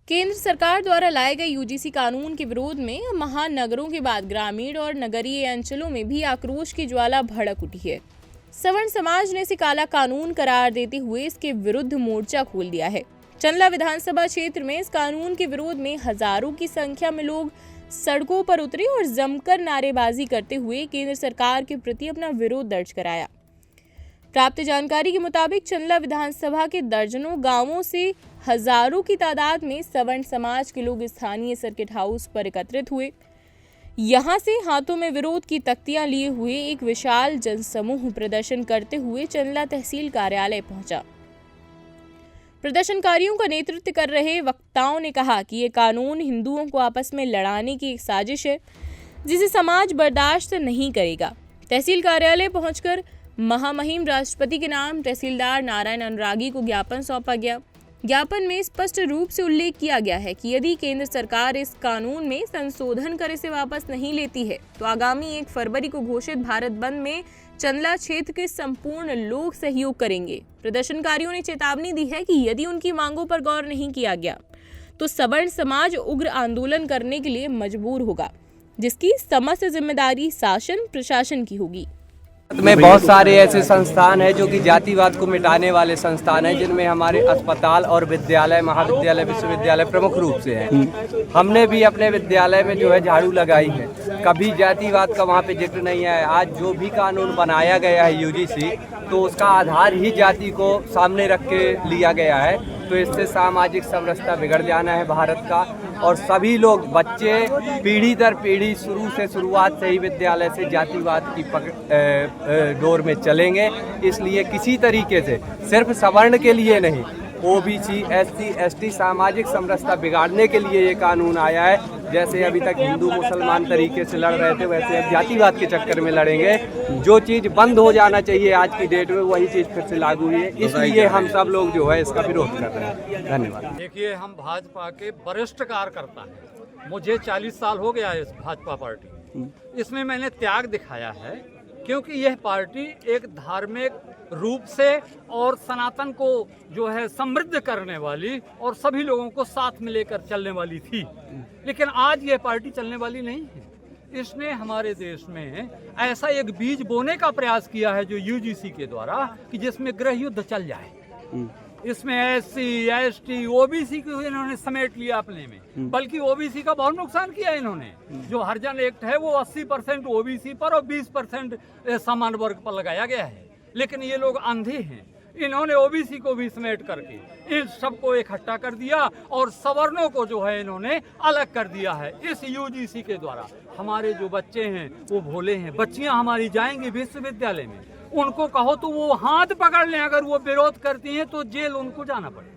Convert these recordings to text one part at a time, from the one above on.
केंद्र सरकार द्वारा लाए गए यूजीसी कानून के विरोध में महानगरों के बाद ग्रामीण और नगरीय अंचलों में भी आक्रोश की ज्वाला भड़क उठी है। सवर्ण समाज ने इसे काला कानून करार देते हुए इसके विरुद्ध मोर्चा खोल दिया है। चंदला विधानसभा क्षेत्र में इस कानून के विरोध में हजारों की संख्या में लोग सड़कों पर उतरे और जमकर नारेबाजी करते हुए केंद्र सरकार के प्रति अपना विरोध दर्ज कराया। प्राप्त जानकारी के मुताबिक चंदला विधानसभा के दर्जनों गांवों से हजारों की तादाद में सवर्ण समाज के लोग स्थानीय सर्किट हाउस पर एकत्रित हुए। यहां से हाथों में विरोध की तख्तियां लिए हुए एक विशाल जनसमूह प्रदर्शन करते हुए चंदला तहसील कार्यालय पहुंचा। प्रदर्शनकारियों का नेतृत्व कर रहे वक्ताओं ने कहा कि ये कानून हिंदुओं को आपस में लड़ाने की एक साजिश है, जिसे समाज बर्दाश्त नहीं करेगा। तहसील कार्यालय पहुंचकर महामहिम राष्ट्रपति के नाम तहसीलदार नारायण अनुरागी को ज्ञापन सौंपा गया। ज्ञापन में स्पष्ट रूप से उल्लेख किया गया है कि यदि केंद्र सरकार इस कानून में संशोधन कर इसे वापस नहीं लेती है तो आगामी 1 फरवरी को घोषित भारत बंद में चंदला क्षेत्र के संपूर्ण लोग सहयोग करेंगे। प्रदर्शनकारियों ने चेतावनी दी है कि यदि उनकी मांगों पर गौर नहीं किया गया तो सवर्ण समाज उग्र आंदोलन करने के लिए मजबूर होगा, जिसकी समस्त जिम्मेदारी शासन प्रशासन की होगी। में बहुत सारे ऐसे संस्थान हैं जो कि जातिवाद को मिटाने वाले संस्थान हैं, जिनमें हमारे अस्पताल और विद्यालय, महाविद्यालय, विश्वविद्यालय प्रमुख रूप से हैं। हमने भी अपने विद्यालय में जो है झाड़ू लगाई है, कभी जातिवाद का वहाँ पे जिक्र नहीं है। आज जो भी कानून बनाया गया है यूजीसी, तो उसका आधार ही जाति को सामने रख के लिया गया है। तो इससे सामाजिक समरसता बिगड़ जाना है भारत का, और सभी लोग, बच्चे पीढ़ी दर पीढ़ी शुरुआत से ही विद्यालय से जातिवाद की डोर में चलेंगे। इसलिए किसी तरीके से सिर्फ सवर्ण के लिए नहीं, ओबीसी, एससी, एसटी सामाजिक समरसता बिगाड़ने के लिए ये कानून आया है। जैसे अभी तक हिंदू मुसलमान तरीके से लड़ रहे थे, वैसे अब जातिवाद के चक्कर में लड़ेंगे। जो चीज़ बंद हो जाना चाहिए आज की डेट में, वही चीज़ फिर से लागू हुई है। इसलिए हम सब लोग जो है इसका विरोध कर रहे हैं। धन्यवाद। देखिए, हम भाजपा के वरिष्ठ कार्यकर्ता हैं। मुझे 40 साल हो गया है इस भाजपा पार्टी। इसमें मैंने त्याग दिखाया है, क्योंकि यह पार्टी एक धार्मिक रूप से और सनातन को जो है समृद्ध करने वाली और सभी लोगों को साथ में लेकर चलने वाली थी। लेकिन आज यह पार्टी चलने वाली नहीं है। इसने हमारे देश में ऐसा एक बीज बोने का प्रयास किया है जो यूजीसी के द्वारा, कि जिसमें गृह युद्ध चल जाए। इसमें एससी, एसटी, ओबीसी को इन्होंने समेट लिया अपने में, बल्कि ओबीसी का बहुत नुकसान किया इन्होंने। जो हरिजन एक्ट है वो 80% ओबीसी पर और 20% सामान्य वर्ग पर लगाया गया है। लेकिन ये लोग अंधे हैं, इन्होंने ओबीसी को भी समेट करके इन सबको इकट्ठा कर दिया और सवर्णों को जो है इन्होंने अलग कर दिया है। इस यूजीसी के द्वारा हमारे जो बच्चे हैं वो भोले हैं। बच्चियां हमारी जाएंगी विश्वविद्यालय में, उनको कहो तो वो हाथ पकड़ लें, अगर वो विरोध करती हैं तो जेल उनको जाना पड़े।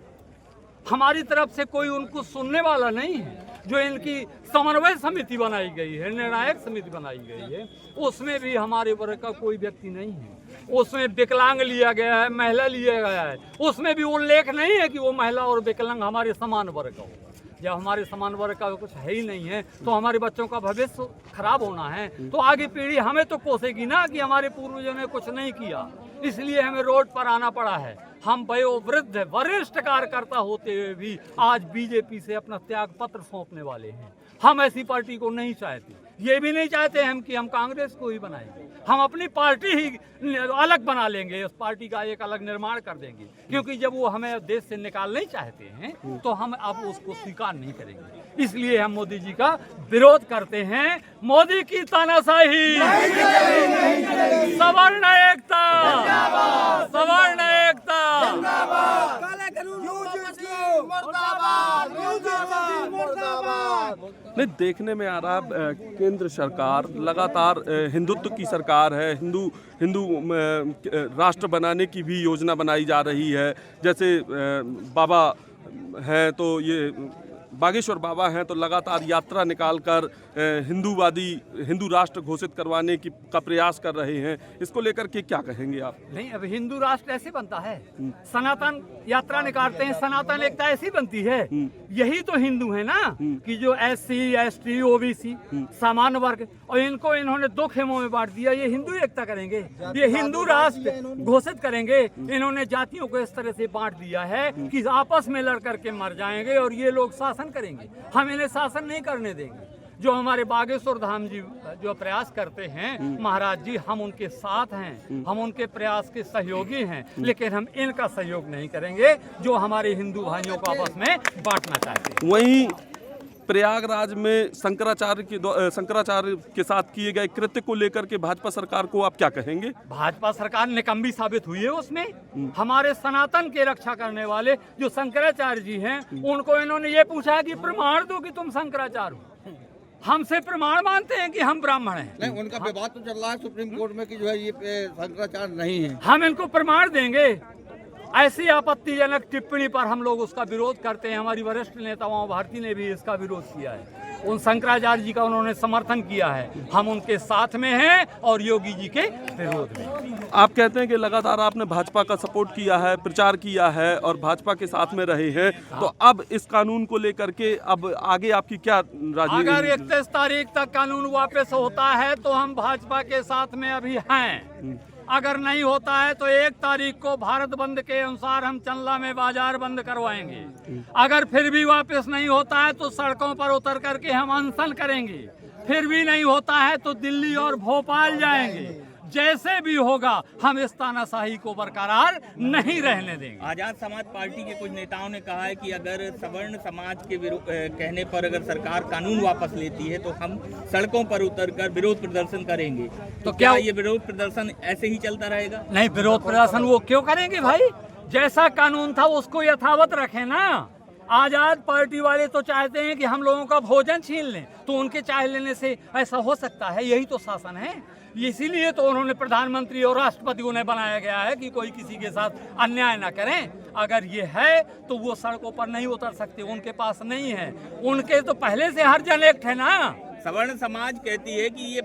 हमारी तरफ से कोई उनको सुनने वाला नहीं है। जो इनकी समन्वय समिति बनाई गई है, निर्णायक समिति बनाई गई है, उसमें भी हमारे वर्ग का कोई व्यक्ति नहीं है। उसमें विकलांग लिया गया है, महिला लिया गया है, उसमें भी उल्लेख नहीं है कि वो महिला और विकलांग हमारे समान वर्ग का होगा। जब हमारे समान वर्ग का कुछ है ही नहीं है तो हमारे बच्चों का भविष्य खराब होना है, तो आगे पीढ़ी हमें तो कोसेगी ना कि हमारे पूर्वजों ने कुछ नहीं किया। इसलिए हमें रोड पर आना पड़ा है। हम वयोवृद्ध वरिष्ठ कार्यकर्ता होते हुए भी आज बीजेपी से अपना त्याग पत्र सौंपने वाले हैं। हम ऐसी पार्टी को नहीं चाहते। ये भी नहीं चाहते हम कि हम कांग्रेस को ही बनाएंगे। हम अपनी पार्टी ही अलग बना लेंगे, उस पार्टी का एक अलग निर्माण कर देंगे। क्योंकि जब वो हमें देश से निकालना ही चाहते हैं तो हम अब उसको स्वीकार नहीं करेंगे। इसलिए हम मोदी जी का विरोध करते हैं। मोदी की तानाशाही, सवर्ण एकता, सवर्ण एकता। नहीं, देखने में आ रहा केंद्र सरकार लगातार हिंदुत्व की सरकार है। हिंदू राष्ट्र बनाने की भी योजना बनाई जा रही है। जैसे बाबा हैं तो ये बागेश्वर बाबा हैं तो लगातार यात्रा निकालकर हिंदू राष्ट्र घोषित करवाने का प्रयास कर रहे हैं। इसको लेकर के क्या कहेंगे आप? नहीं, अब हिंदू राष्ट्र ऐसे बनता है। सनातन यात्रा निकालते हैं, सनातन एकता ऐसी बनती है। यही तो हिंदू है ना, कि जो एससी, एसटी, ओबीसी सामान्य वर्ग, और इनको इन्होंने 2 खेमों में बांट दिया। ये हिंदू एकता करेंगे, ये हिंदू राष्ट्र घोषित करेंगे। इन्होंने जातियों को इस तरह से बांट दिया है कि आपस में लड़ करके मर जाएंगे और ये लोग शासन शासन करेंगे, हम इन्हें शासन नहीं करने देंगे। जो हमारे बागेश्वर धाम जी जो प्रयास करते हैं महाराज जी, हम उनके साथ हैं, हम उनके प्रयास के सहयोगी हैं, लेकिन हम इनका सहयोग नहीं करेंगे जो हमारे हिंदू भाइयों को आपस में बांटना चाहते हैं। वहीं प्रयागराज में शंकराचार्य के साथ किए गए कृत्य को लेकर के भाजपा सरकार को आप क्या कहेंगे? भाजपा सरकार निकम्मी साबित हुई है उसमें। हमारे सनातन के रक्षा करने वाले जो शंकराचार्य जी हैं, उनको इन्होंने ये पूछा कि प्रमाण दो कि तुम शंकराचार्य हो। हमसे प्रमाण मानते हैं कि हम ब्राह्मण हैं। नहीं, उनका विवाद तो चल रहा है सुप्रीम कोर्ट में कि जो है ये शंकराचार्य नहीं है। हम इनको प्रमाण देंगे। ऐसी आपत्तिजनक टिप्पणी पर हम लोग उसका विरोध करते हैं। हमारी वरिष्ठ नेताओं भारती ने भी इसका विरोध किया है। उन शंकराचार्य जी का उन्होंने समर्थन किया है। हम उनके साथ में हैं और योगी जी के विरोध में। आप कहते हैं कि लगातार आपने भाजपा का सपोर्ट किया है, प्रचार किया है और भाजपा के साथ में रहे हैं, तो अब इस कानून को लेकर के अब आगे आपकी क्या राजनीति? अगर 31 तारीख तक कानून वापस होता है तो हम भाजपा के साथ में अभी हैं। अगर नहीं होता है तो 1 तारीख को भारत बंद के अनुसार हम चंदला में बाजार बंद करवाएंगे। अगर फिर भी वापस नहीं होता है तो सड़कों पर उतर करके हम अनशन करेंगे। फिर भी नहीं होता है तो दिल्ली और भोपाल जाएंगे। जैसे भी होगा हम इस तानाशाही को बरकरार नहीं रहने देंगे। आजाद समाज पार्टी के कुछ नेताओं ने कहा है कि अगर सवर्ण समाज के कहने पर अगर सरकार कानून वापस लेती है तो हम सड़कों पर उतरकर विरोध प्रदर्शन करेंगे। तो क्या ये विरोध प्रदर्शन ऐसे ही चलता रहेगा? नहीं, विरोध प्रदर्शन वो क्यों करेंगे भाई? जैसा कानून था उसको यथावत रखें ना। आजाद पार्टी वाले तो चाहते हैं कि हम लोगों का भोजन छीन लें, तो उनके चाह लेने से ऐसा हो सकता है? यही तो शासन है। इसीलिए तो उन्होंने प्रधानमंत्री और राष्ट्रपति उन्हें बनाया गया है कि कोई किसी के साथ अन्याय ना करें। अगर ये है तो वो सड़कों पर नहीं उतर सकते, उनके पास नहीं है। उनके तो पहले से हर जन एक्ट है ना। सवर्ण समाज कहती है कि ये